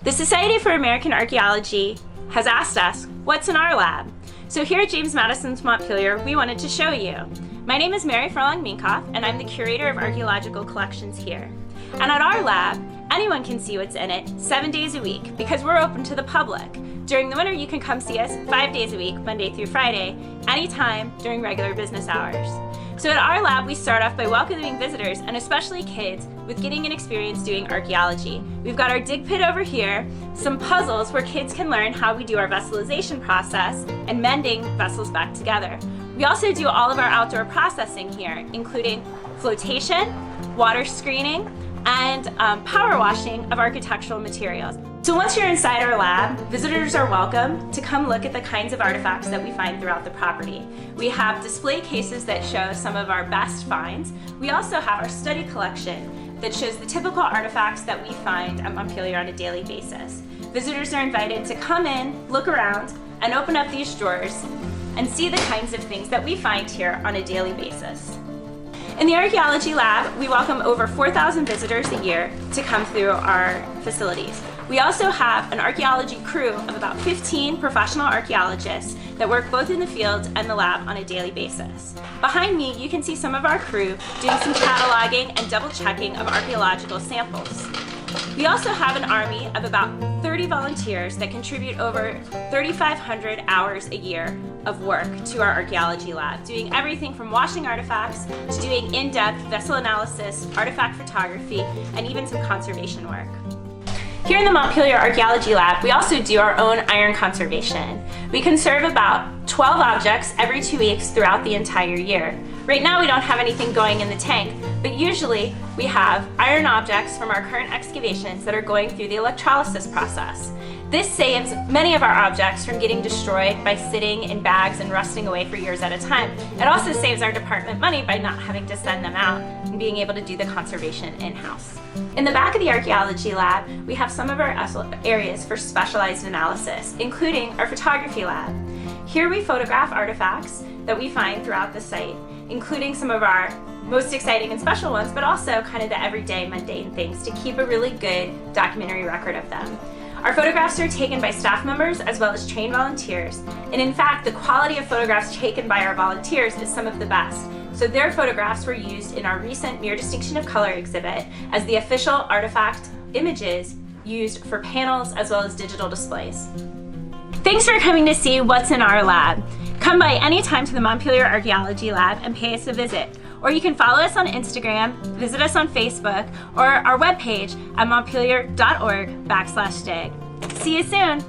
The Society for American Archaeology has asked us, what's in our lab? So here at James Madison's Montpelier, we wanted to show you. My name is Furlong, Minkoff, and I'm the Curator of Archaeological Collections here. And at our lab, anyone can see what's in it 7 days a week because we're open to the public. During the winter, you can come see us 5 days a week, Monday through Friday, anytime during regular business hours. So at our lab, we start off by welcoming visitors, and especially kids, with getting an experience doing archaeology. We've got our dig pit over here, some puzzles where kids can learn how we do our vesselization process and mending vessels back together. We also do all of our outdoor processing here, including flotation, water screening, and power washing of architectural materials. So once you're inside our lab, visitors are welcome to come look at the kinds of artifacts that we find throughout the property. We have display cases that show some of our best finds. We also have our study collection that shows the typical artifacts that we find at Montpelier on a daily basis. Visitors are invited to come in, look around, and open up these drawers and see the kinds of things that we find here on a daily basis. In the Archaeology Lab, we welcome over 4,000 visitors a year to come through our facilities. We also have an archaeology crew of about 15 professional archaeologists that work both in the field and the lab on a daily basis. Behind me, you can see some of our crew doing some cataloging and double checking of archaeological samples. We also have an army of about 30 volunteers that contribute over 3,500 hours a year of work to our archaeology lab, doing everything from washing artifacts to doing in-depth vessel analysis, artifact photography, and even some conservation work. Here in the Montpelier Archaeology Lab, we also do our own iron conservation. We conserve about 12 objects every 2 weeks throughout the entire year. Right now we don't have anything going in the tank, but usually we have iron objects from our current excavations that are going through the electrolysis process. This saves many of our objects from getting destroyed by sitting in bags and rusting away for years at a time. It also saves our department money by not having to send them out and being able to do the conservation in-house. In the back of the Archaeology Lab, we have some of our areas for specialized analysis, including our photography lab. Here we photograph artifacts that we find throughout the site, including some of our most exciting and special ones, but also kind of the everyday mundane things to keep a really good documentary record of them. Our photographs are taken by staff members as well as trained volunteers, and in fact, the quality of photographs taken by our volunteers is some of the best. So their photographs were used in our recent Mere Distinction of Color exhibit as the official artifact images used for panels as well as digital displays. Thanks for coming to see what's in our lab. Come by anytime to the Montpelier Archaeology Lab and pay us a visit. Or you can follow us on Instagram, visit us on Facebook, or our webpage at montpelier.org/dig. See you soon!